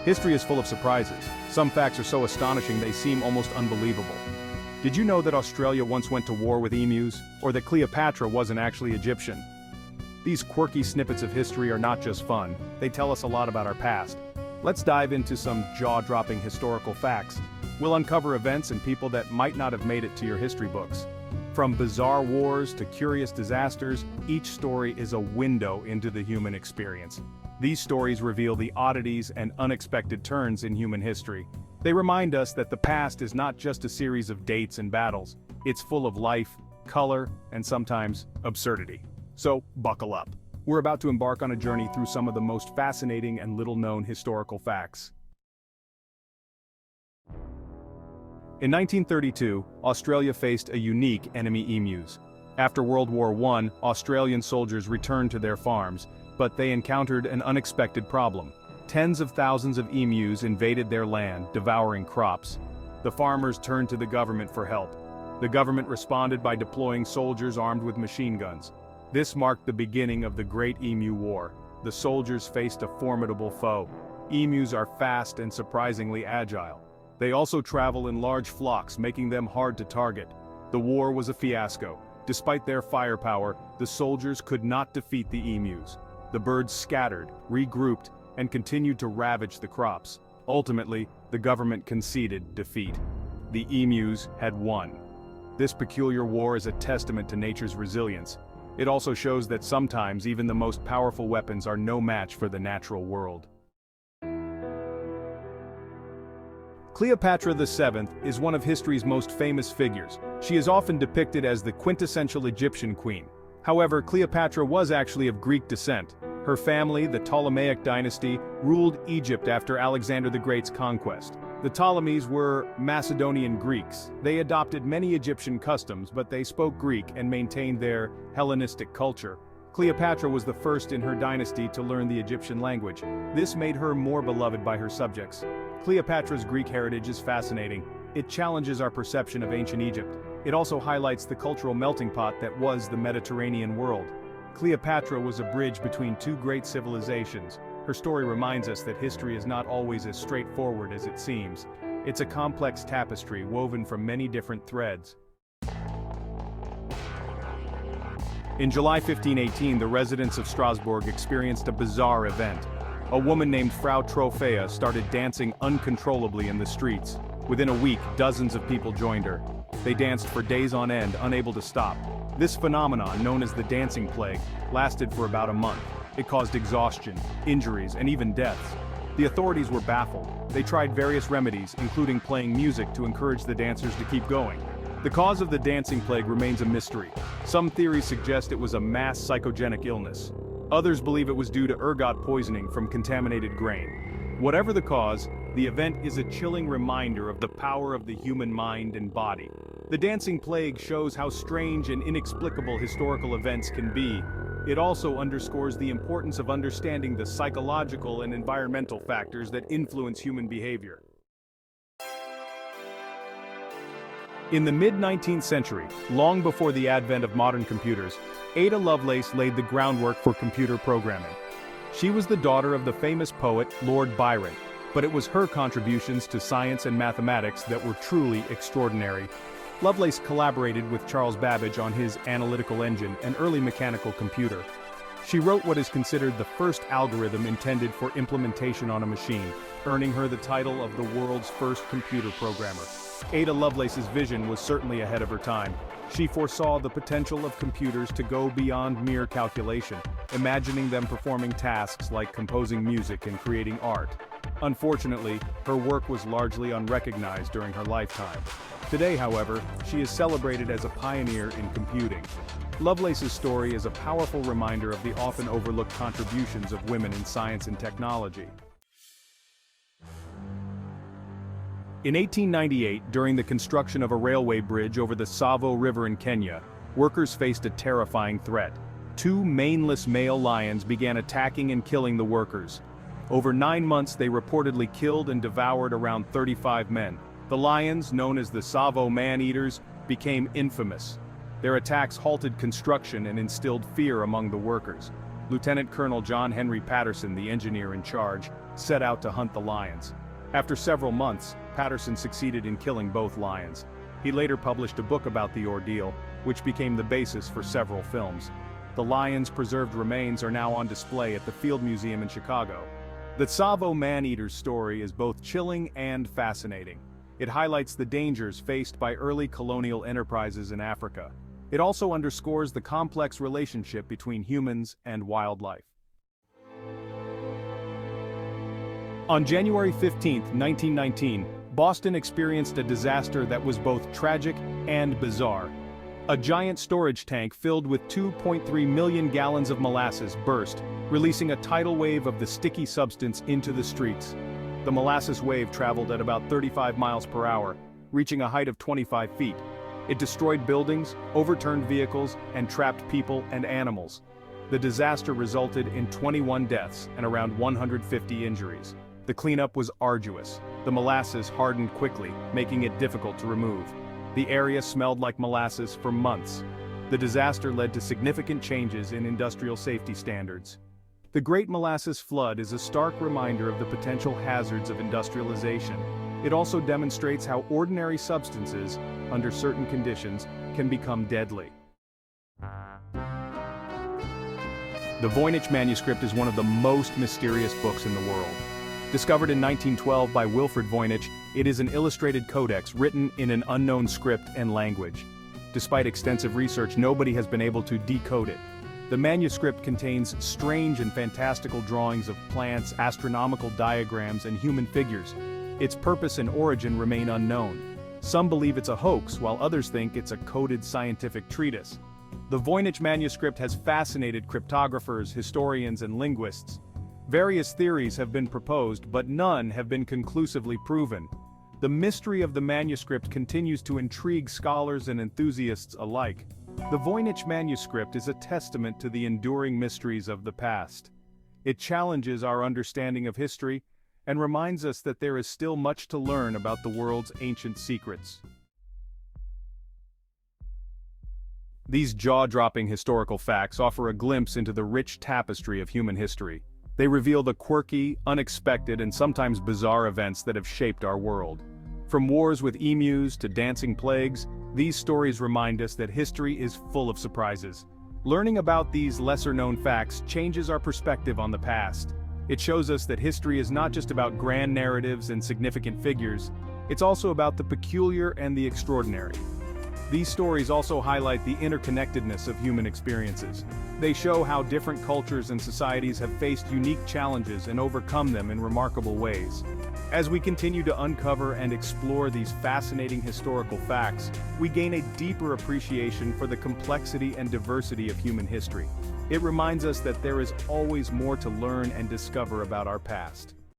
History is full of surprises. Some facts are so astonishing they seem almost unbelievable. Did you know that Australia once went to war with emus, or that Cleopatra wasn't actually Egyptian? These quirky snippets of history are not just fun, they tell us a lot about our past. Let's dive into some jaw-dropping historical facts. We'll uncover events and people that might not have made it to your history books. From bizarre wars to curious disasters, each story is a window into the human experience. These stories reveal the oddities and unexpected turns in human history. They remind us that the past is not just a series of dates and battles. It's full of life, color, and sometimes absurdity. So, buckle up. We're about to embark on a journey through some of the most fascinating and little-known historical facts. In 1932, Australia faced a unique enemy: emus. After World War I, Australian soldiers returned to their farms, but they encountered an unexpected problem. Tens of thousands of emus invaded their land, devouring crops. The farmers turned to the government for help. The government responded by deploying soldiers armed with machine guns. This marked the beginning of the Great Emu War. The soldiers faced a formidable foe. Emus are fast and surprisingly agile. They also travel in large flocks, making them hard to target. The war was a fiasco. Despite their firepower, the soldiers could not defeat the emus. The birds scattered, regrouped, and continued to ravage the crops. Ultimately, the government conceded defeat. The emus had won. This peculiar war is a testament to nature's resilience. It also shows that sometimes even the most powerful weapons are no match for the natural world. Cleopatra VII is one of history's most famous figures. She is often depicted as the quintessential Egyptian queen. However, Cleopatra was actually of Greek descent. Her family, the Ptolemaic dynasty, ruled Egypt after Alexander the Great's conquest. The Ptolemies were Macedonian Greeks. They adopted many Egyptian customs, but they spoke Greek and maintained their Hellenistic culture. Cleopatra was the first in her dynasty to learn the Egyptian language. This made her more beloved by her subjects. Cleopatra's Greek heritage is fascinating. It challenges our perception of ancient Egypt. It also highlights the cultural melting pot that was the Mediterranean world. Cleopatra was a bridge between two great civilizations. Her story reminds us that history is not always as straightforward as it seems. It's a complex tapestry woven from many different threads. In July 1518, the residents of Strasbourg experienced a bizarre event. A woman named Frau Trophea started dancing uncontrollably in the streets. Within a week, dozens of people joined her. They danced for days on end, unable to stop. This phenomenon, known as the dancing plague, lasted for about a month. It caused exhaustion, injuries, and even deaths. The authorities were baffled. They tried various remedies, including playing music to encourage the dancers to keep going. The cause of the dancing plague remains a mystery. Some theories suggest it was a mass psychogenic illness. Others believe it was due to ergot poisoning from contaminated grain. Whatever the cause, the event is a chilling reminder of the power of the human mind and body. The dancing plague shows how strange and inexplicable historical events can be. It also underscores the importance of understanding the psychological and environmental factors that influence human behavior. In the mid-19th century, long before the advent of modern computers, Ada Lovelace laid the groundwork for computer programming. She was the daughter of the famous poet Lord Byron, but it was her contributions to science and mathematics that were truly extraordinary. Lovelace collaborated with Charles Babbage on his analytical engine, an early mechanical computer. She wrote what is considered the first algorithm intended for implementation on a machine, earning her the title of the world's first computer programmer. Ada Lovelace's vision was certainly ahead of her time. She foresaw the potential of computers to go beyond mere calculation, imagining them performing tasks like composing music and creating art. Unfortunately, her work was largely unrecognized during her lifetime. Today, however, she is celebrated as a pioneer in computing. Lovelace's story is a powerful reminder of the often overlooked contributions of women in science and technology. In 1898, during the construction of a railway bridge over the Tsavo River in Kenya, workers faced a terrifying threat. Two maneless male lions began attacking and killing the workers. Over 9 months, they reportedly killed and devoured around 35 men. The lions, known as the Tsavo man-eaters, became infamous. Their attacks halted construction and instilled fear among the workers. Lieutenant Colonel John Henry Patterson, the engineer in charge, set out to hunt the lions. After several months, Patterson succeeded in killing both lions. He later published a book about the ordeal, which became the basis for several films. The lions' preserved remains are now on display at the Field Museum in Chicago. The Tsavo man-eater's story is both chilling and fascinating. It highlights the dangers faced by early colonial enterprises in Africa. It also underscores the complex relationship between humans and wildlife. On January 15, 1919, Boston experienced a disaster that was both tragic and bizarre. A giant storage tank filled with 2.3 million gallons of molasses burst, releasing a tidal wave of the sticky substance into the streets. The molasses wave traveled at about 35 miles per hour, reaching a height of 25 feet. It destroyed buildings, overturned vehicles, and trapped people and animals. The disaster resulted in 21 deaths and around 150 injuries. The cleanup was arduous. The molasses hardened quickly, making it difficult to remove. The area smelled like molasses for months. The disaster led to significant changes in industrial safety standards. The Great Molasses Flood is a stark reminder of the potential hazards of industrialization. It also demonstrates how ordinary substances, under certain conditions, can become deadly. The Voynich manuscript is one of the most mysterious books in the world. Discovered in 1912 by Wilfrid Voynich, it is an illustrated codex written in an unknown script and language. Despite extensive research, nobody has been able to decode it. The manuscript contains strange and fantastical drawings of plants, astronomical diagrams, and human figures. Its purpose and origin remain unknown. Some believe it's a hoax, while others think it's a coded scientific treatise. The Voynich manuscript has fascinated cryptographers, historians, and linguists. Various theories have been proposed, but none have been conclusively proven. The mystery of the manuscript continues to intrigue scholars and enthusiasts alike. The Voynich manuscript is a testament to the enduring mysteries of the past. It challenges our understanding of history and reminds us that there is still much to learn about the world's ancient secrets. These jaw-dropping historical facts offer a glimpse into the rich tapestry of human history. They reveal the quirky, unexpected, and sometimes bizarre events that have shaped our world. From wars with emus to dancing plagues, these stories remind us that history is full of surprises. Learning about these lesser-known facts changes our perspective on the past. It shows us that history is not just about grand narratives and significant figures, it's also about the peculiar and the extraordinary. These stories also highlight the interconnectedness of human experiences. They show how different cultures and societies have faced unique challenges and overcome them in remarkable ways. As we continue to uncover and explore these fascinating historical facts, we gain a deeper appreciation for the complexity and diversity of human history. It reminds us that there is always more to learn and discover about our past.